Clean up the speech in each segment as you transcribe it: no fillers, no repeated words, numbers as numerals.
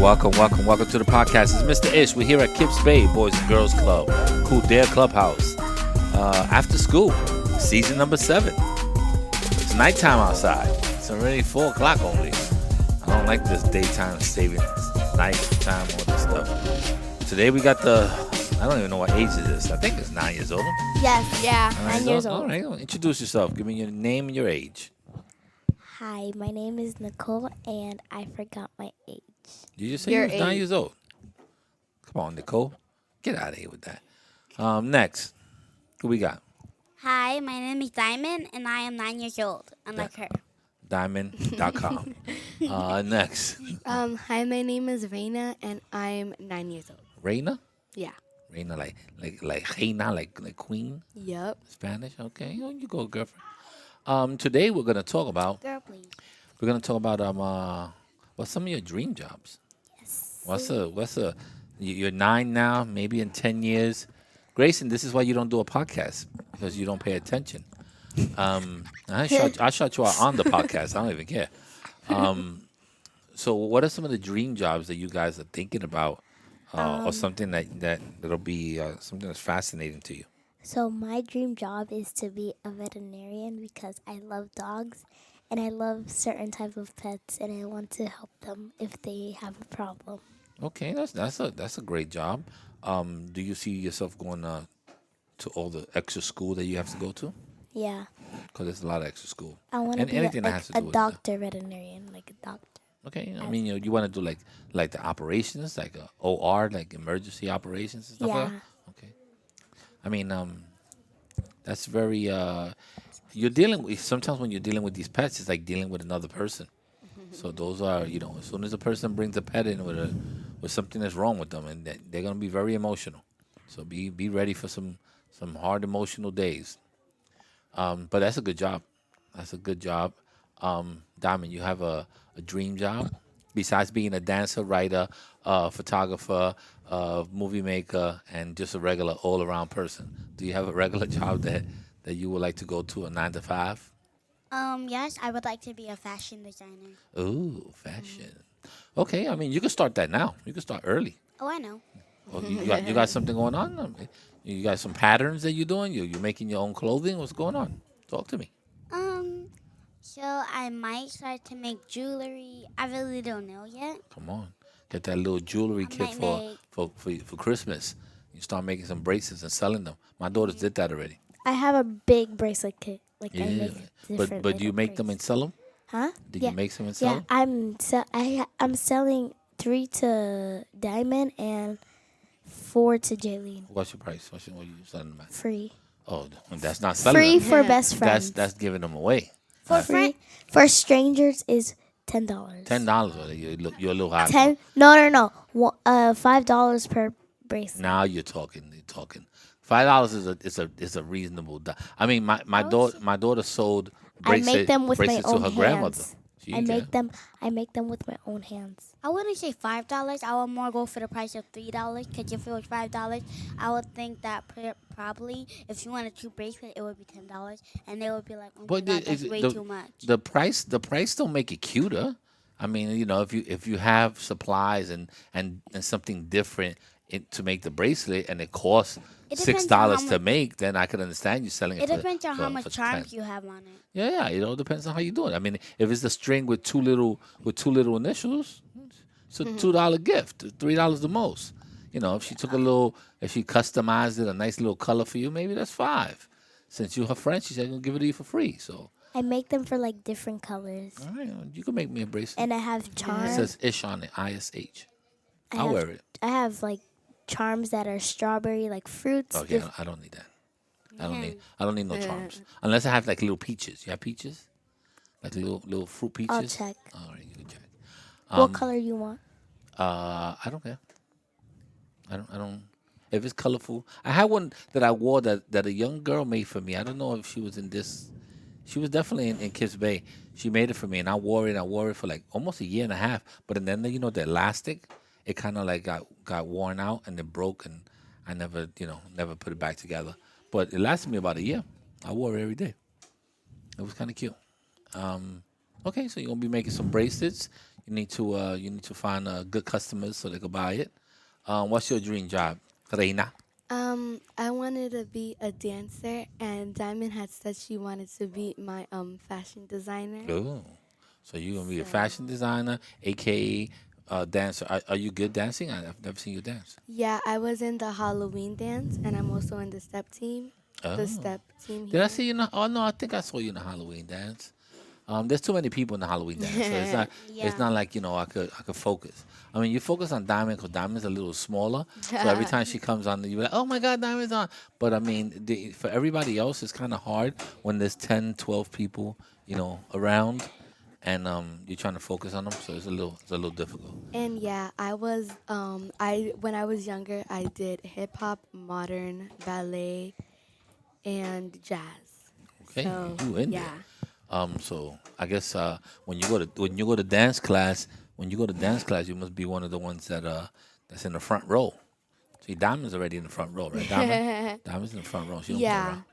welcome to the podcast. It's Mr. Ish. We're here at Kips Bay Boys and Girls Club, Cool Dare Clubhouse. After school, season number 7. It's nighttime outside. It's already 4 o'clock only. I don't like this daytime savings, nighttime, all this stuff. Today we got I don't even know what age it is. I think it's 9 years old. Yes. Yeah, 9 years old. All right, introduce yourself. Give me your name and your age. Hi, my name is Nicole, and I forgot my age. You just say you was 9 years old. Come on, Nicole. Get out of here with that. Next, who we got? Hi, my name is Diamond, and I am 9 years old, unlike her. Diamond.com. Next. Hi, my name is Reina, and I'm 9 years old. Reina? Yeah. Reina, like Reina, like queen? Yep. Spanish? Okay. Oh, you go, girlfriend. Today we're going to talk about... Girl, please. We're going to talk about what's some of your dream jobs? Yes. You're 9 now, maybe in 10 years. Grayson, this is why you don't do a podcast, because you don't pay attention. I shut you out on the podcast. I don't even care. So what are some of the dream jobs that you guys are thinking about, or something that'll be something that's fascinating to you? So my dream job is to be a veterinarian because I love dogs and I love certain type of pets and I want to help them if they have a problem. Okay, that's a great job. Do you see yourself going to all the extra school that you have to go to? Yeah. Because there's a lot of extra school. I want to be anything that has to a do with doctor veterinarian, like a doctor. Okay, I mean, you want to do like the operations, like a OR, like emergency operations and stuff like that? Okay. I mean, that's very, you're dealing with, sometimes when you're dealing with these pets, it's like dealing with another person. So those are, as soon as a person brings a pet in with something that's wrong with them, and they're going to be very emotional. So be ready for some hard emotional days. But that's a good job. That's a good job. Diamond, you have a dream job besides being a dancer, writer, photographer, movie maker, and just a regular all-around person. Do you have a regular job that you would like to go to, a 9 to 5? Yes, I would like to be a fashion designer. Ooh, fashion. Okay, I mean, you can start that now. You can start early. Oh, I know. Oh, you got something going on? I mean, you got some patterns that you're doing? You're making your own clothing? What's going on? Talk to me. So I might start to make jewelry. I really don't know yet. Come on. Get that little jewelry kit for Christmas. You start making some bracelets and selling them. My daughters did that already. I have a big bracelet kit. Like I make different but do you make them and sell them? Huh? Did you make some and sell them? I'm selling 3 to Diamond and 4 to Jaylene. What's your price? What you selling them at? Free. Oh, that's not selling Free them. for best friends. That's giving them away. Free for strangers is $10. $10. You're a little high. No. $5 per bracelet. Now you're talking. $5 is a reasonable. I mean, my daughter sold bracelets. I make them with my own to her grandmother. hands. I make them with my own hands. I wouldn't say $5. I would more go for the price of $3. Because if it was $5, I would think that probably if you wanted 2 bracelets, it would be $10, and they would be like, "Oh my God, that's way too much." The price don't make it cuter. I mean, if you have supplies and something different to make the bracelet, and it costs $6 to make, then I could understand you selling it. It depends on how much charms you have on it. Yeah. It all depends on how you do it. I mean, if it's a string with two little initials, it's a $2 gift, $3 the most. If she took if she customized it, a nice little color for you, maybe that's $5. Since you're her friend, she said, "I'm gonna give it to you for free." So I make them for like different colors. all right, you can make me a bracelet. And I have charms. It says Ish on it, ISH. I'll wear it. I have like charms that are strawberry, like fruits. Okay, I don't need that. I don't need no charms unless I have like little peaches. You have peaches, like little fruit peaches. I'll check. All right, you can check. What color you want? I don't care. I don't. If it's colorful, I had one that I wore that a young girl made for me. I don't know if she was in this. She was definitely in Kips Bay. She made it for me, and I wore it for like almost a year and a half. But then the elastic, it kind of like got worn out and it broke, and I never put it back together. But it lasted me about a year. I wore it every day. It was kind of cute. Okay, so you're gonna be making some bracelets. You need to find good customers so they can buy it. What's your dream job, Reina? I wanted to be a dancer, and Diamond had said she wanted to be my fashion designer. Oh, so you're gonna be a So fashion designer, aka dancer. Are you good dancing? I've never seen you dance. yeah, I was in the Halloween dance, and I'm also in the Oh, step team did I here. see you? In the, oh no, I think I saw you in the Halloween dance. There's too many people in the Halloween dance, so it's not. It's Yeah. not like I could focus. I mean, you focus on Diamond because Diamond's a little smaller. So every time she comes on, you're like, oh my God, Diamond's on. But I mean, for everybody else, it's kind of hard when there's 10, 12 people, around, and you're trying to focus on them. So it's a little difficult. And yeah, I when I was younger, I did hip hop, modern, ballet, and jazz. Okay, So you in there. yeah. So I guess when you go to dance class, you must be one of the ones that's in the front row. See, Diamond's already in the front row, right? Diamond's in the front row. She don't play Yeah. around.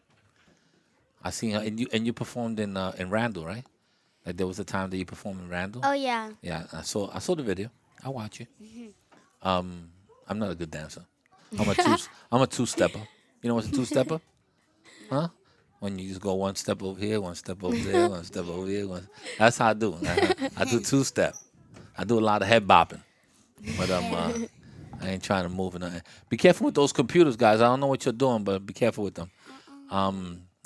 I seen her, and you performed in Randall, right? Like there was a time that you performed in Randall. Oh yeah. Yeah, I saw the video. I watch it. Um, I'm not a good dancer. I'm a two stepper. You know what's a two stepper? Huh? When you just go one step over here, one step over there, one step over here. That's how I do. I do two step. I do a lot of head bopping, but I ain't trying to move or nothing. Be careful with those computers, guys. I don't know what you're doing, but be careful with them.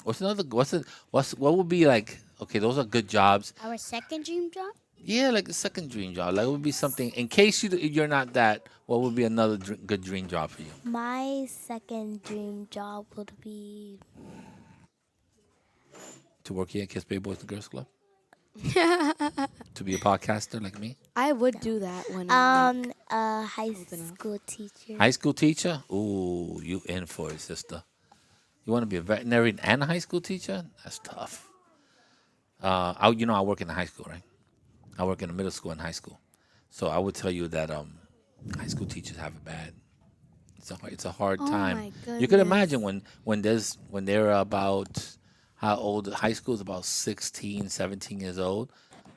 What's another? What would be like? Okay, those are good jobs. Our second dream job. Yeah, like a second dream job. Like it would be something in case you're not that. What would be another good dream job for you? My second dream job would be To work here at Kiss Bay Boys and Girls Club? To be a podcaster like me? I would do that when I'm like a high old enough. school teacher. High school teacher? Ooh, you in for it, sister. You want to be a veterinarian and a high school teacher? That's tough. I work in the high school, right? I work in the middle school and high school. So I would tell you that high school teachers have it bad. It's a hard Oh time. my You could goodness. imagine when they're about how old high school is about 16, 17 years old.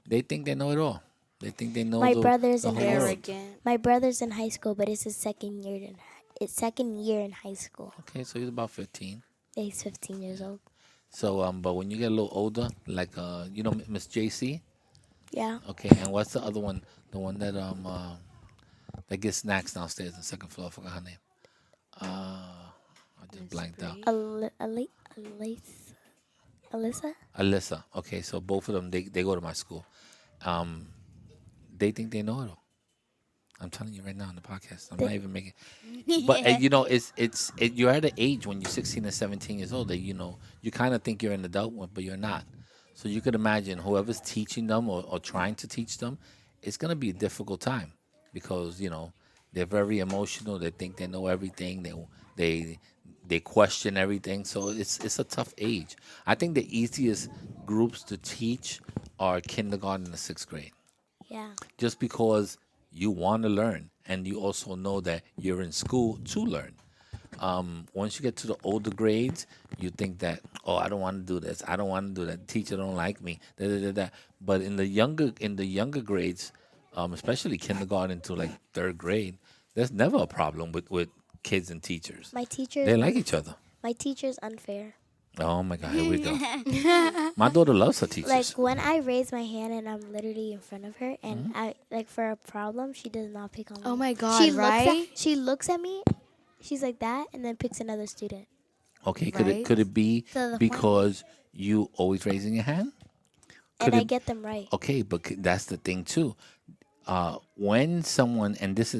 They think they know it all. They think they know My the brother's the in whole high world. Arrogant. My brother's in high school, but it's his second year in high school. Okay, so he's about 15. He's 15 years old. So but when you get a little older, like Miss JC, Yeah. okay, and what's the other one? The one that gets snacks downstairs on the second floor. I forgot her name. I just Miss blanked out. Bree. Alyssa? Alyssa. Okay, so both of them they go to my school. Um, they think they know it all. I'm telling you right now on the podcast. I'm not even making. But you're at an age when you're 16 and 17 years old that you kind of think you're an adult, but you're not. So you could imagine whoever's teaching them or trying to teach them, it's gonna be a difficult time because they're very emotional. They think they know everything. They they question everything. So it's a tough age. I think the easiest groups to teach are kindergarten and sixth grade Yeah. just because you want to learn and you also know that you're in school to learn. Once you get to the older grades, you think that, oh, I don't want to do this. I don't want to do that. Teacher don't like me. Da, da, da, da. But in the younger grades, especially kindergarten to like third grade, there's never a problem with kids and teachers. My teacher's They like each other. my teacher's unfair. Oh my God, here we go. My daughter loves her Like teachers. when I raise my hand and I'm literally in front of her, and I like for a problem, she does not pick on me. Oh my God, She right? she looks at me, she's like that, and then picks another student. Okay, could it Right? could it be So the point. because you always raising your hand? Could And I it get them right. Okay, but that's the thing too. When someone and this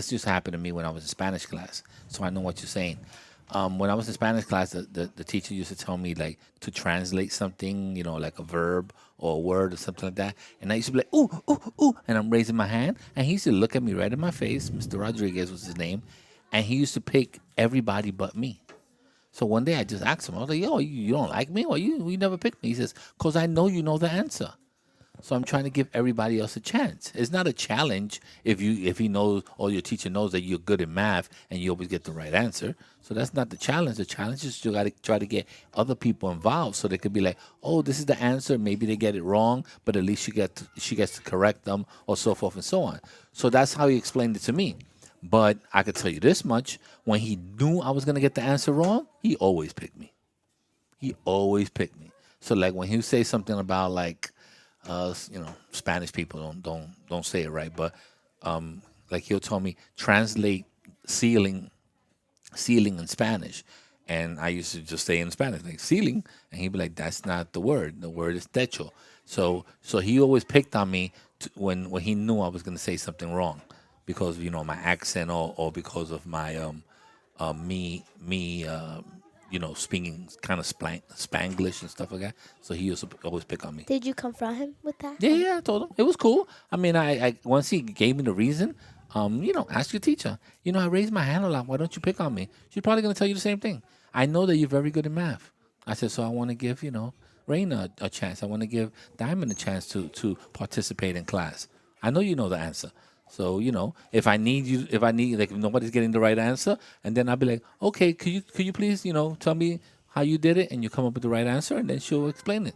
just happened to me when I was in Spanish class, so I know what you're saying. When I was in Spanish class, the teacher used to tell me like to translate something, like a verb or a word or something like that, and I used to be like, ooh, ooh, ooh, and I'm raising my hand, and he used to look at me right in my face. Mr. Rodriguez was his name, and he used to pick everybody but me. So one day I just asked him, I was like, yo, you don't like me? Why you never pick me? He says, because I know you know the answer. So I'm trying to give everybody else a chance. It's not a challenge if he knows or your teacher knows that you're good in math and you always get the right answer. So that's not the challenge. The challenge is you got to try to get other people involved so they could be like, oh, this is the answer. Maybe they get it wrong, but at least she gets to correct them or so forth and so on. So that's how he explained it to me. But I could tell you this much: when he knew I was gonna get the answer wrong, he always picked me. He always picked me. So like when he would say something about like, Spanish people don't say it right, but like he'll tell me translate ceiling ceiling in Spanish, and I used to just say in Spanish like ceiling, and he'd be like, "That's not the word. The word is techo." So he always picked on me when he knew I was going to say something wrong, because my accent or because of my me speaking kind of Spanglish and stuff like that. So he used to always pick on me. Did you confront him with that? Yeah, yeah, I told him it was cool. I mean, I once he gave me the reason, ask your teacher. I raised my hand a lot. Why don't you pick on me? She's probably gonna tell you the same thing. I know that you're very good in math. I said, so I want to give Rain a chance. I want to give Diamond a chance to participate in class. I know you know the answer. So if I need you, if nobody's getting the right answer, and then I'll be like, okay, could you please tell me how you did it, and you come up with the right answer, and then she'll explain it.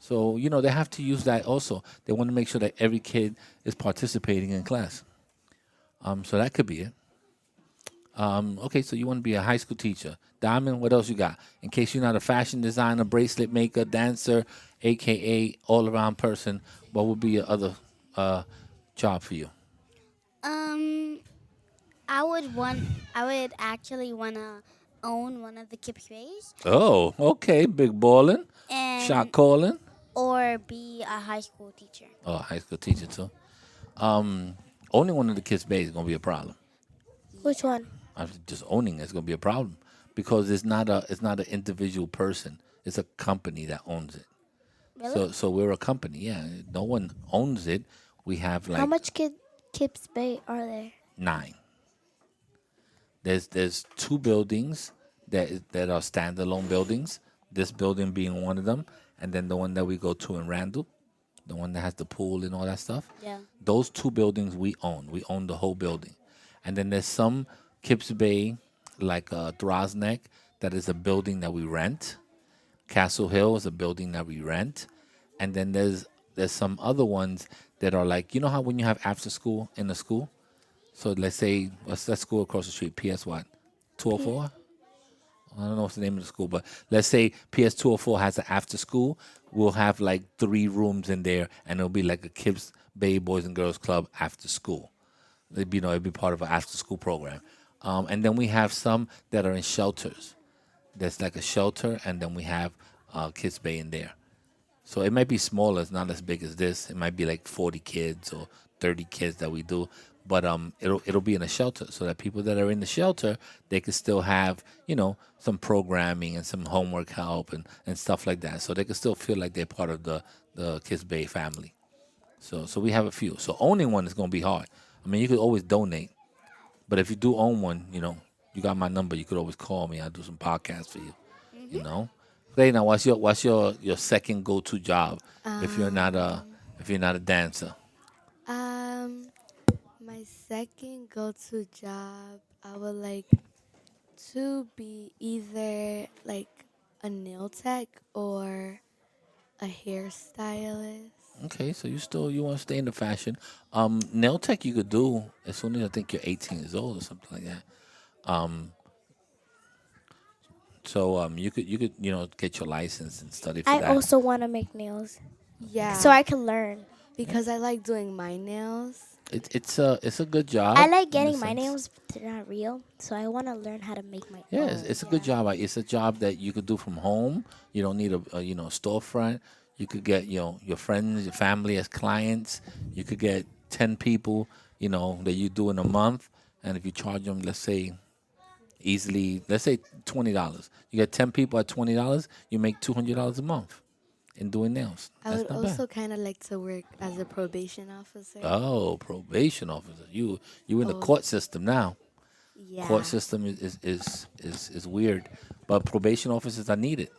So, they have to use that also. They want to make sure that every kid is participating in class. So that could be it. Okay, so you want to be a high school teacher. Diamond, what else you got? In case you're not a fashion designer, bracelet maker, dancer, AKA all around person, what would be your other job for you? Um, I would actually wanna own one of the Kips rays Oh, okay. Big ballin', shot and calling. or be a high school teacher. Oh, high school teacher too. Um, Only one of the kids' base is going to be a problem. Which Yeah. one? Just owning it's going to be a problem because it's not an individual person. It's a company that owns it. Really? So we're a company. Yeah, no one owns it. We have How like much Kips Bay are there? 9. There's 2 buildings that are standalone buildings. This building being one of them, and then the one that we go to in Randall, the one that has the pool and all that stuff. Yeah. Those 2 buildings we own. We own the whole building. And then there's some Kips Bay, like Throsneck, that is a building that we rent. Castle Hill is a building that we rent. And then there's some other ones that are like, how when you have after school in the school? So let's say, what's that school across the street? PS what? P- 204? I don't know what's the name of the school, but let's say PS 204 has an after school. We'll have like 3 rooms in there, and it'll be like a Kids Bay Boys and Girls Club after school. It'd be part of an after school program. And then we have some that are in shelters. There's like a shelter, and then we have Kids Bay in there. So it might be smaller. It's not as big as this. It might be like 40 kids or 30 kids that we do. But it'll be in a shelter so that people that are in the shelter, they can still have some programming and some homework help and stuff like that. So they can still feel like they're part of the Kids Bay family. So we have a few. So owning one is gonna be hard. I mean, you could always donate, but if you do own one, you got my number. You could always call me. I'll do some podcasts for you. You know. Hey, now what's your second go to job if you're not a Um, dancer? um, my second go-to job, I would like to be either like a nail tech or a hairstylist. Okay, so you want to stay in the fashion. Nail tech you could do as soon as I think you're 18 years old or something like that. Um, so you could get your license and study for I that. also want to make nails so Yeah, I can learn. because I like doing my nails. It's a good I job like in a getting my sense. nails, but they're not real. So I want to learn how to make my Yeah, own. it's a good Yeah. job. It's a job that you could do from home. You don't need a storefront. You could get your friends, your family as clients. You could get 10 people that you do in a month, and if you charge them, let's say easily, let's say $20, you get 10 people at $20, you make $200 a month in doing nails. I That's would not bad. also kind of like to work as a probation officer. Oh, probation officer, you in the Oh, court system now. Court yeah. system is weird, but probation officers are needed.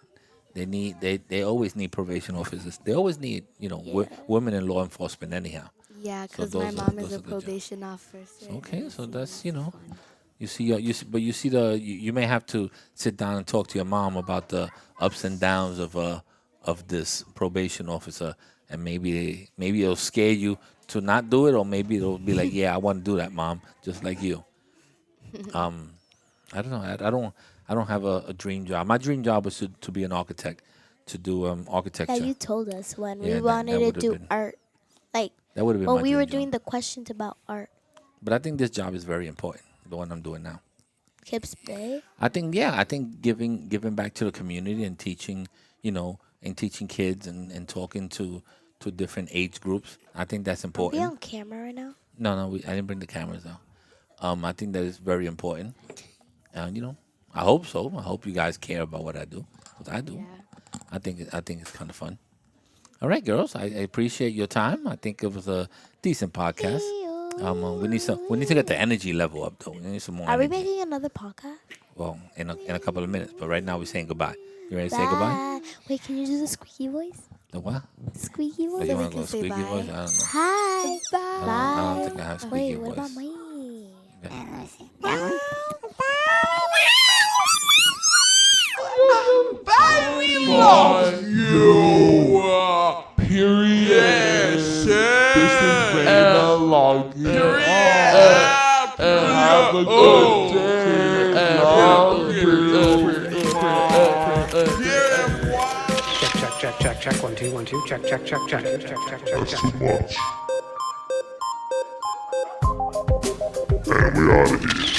they always need probation officers. They always need Yeah. women in law enforcement anyhow. Yeah, So because my those are mom is those a are good jobs. probation officer. Okay, And so so that's that's fun. you see but you see you may have to sit down and talk to your mom about the ups and downs of this probation officer, and maybe it'll scare you to not do it, or maybe it'll be like, yeah, I want to do that, mom, just like you. I don't know. I don't have a dream job. My dream job was to be an architect, to do Yeah, architecture. you told us when Yeah, we that wanted to would have do been art. Like my when we dream were job. doing the questions about art. But I think this job is very important, the one I'm doing now. Kips Bay. I think giving back to the community and teaching, and teaching kids and talking to different age groups. I think that's Are we important. on camera right now? No, I didn't bring the cameras out. I think that is very important, and I hope so. I hope you guys care about what I do, 'cause I do. Yeah. I think it's kind of fun. All right, girls, I appreciate your time. I think it was a decent podcast. We need to get the energy level up though. We need some more Are we energy. making another podcast? Well, in a couple of minutes, but right now we're saying goodbye. You ready to say goodbye? Bye. Wait, can you do the squeaky voice? The what? Squeaky Oh, voice. you we want to can go say squeaky voice? bye. I don't know. Hi. I don't think I have Bye. squeaky Wait, what voice. about me? Yeah. Period. This is Raina logging off. And have a good day. Love Check. 1 2 1 2. Check. That's too much. And we out of here.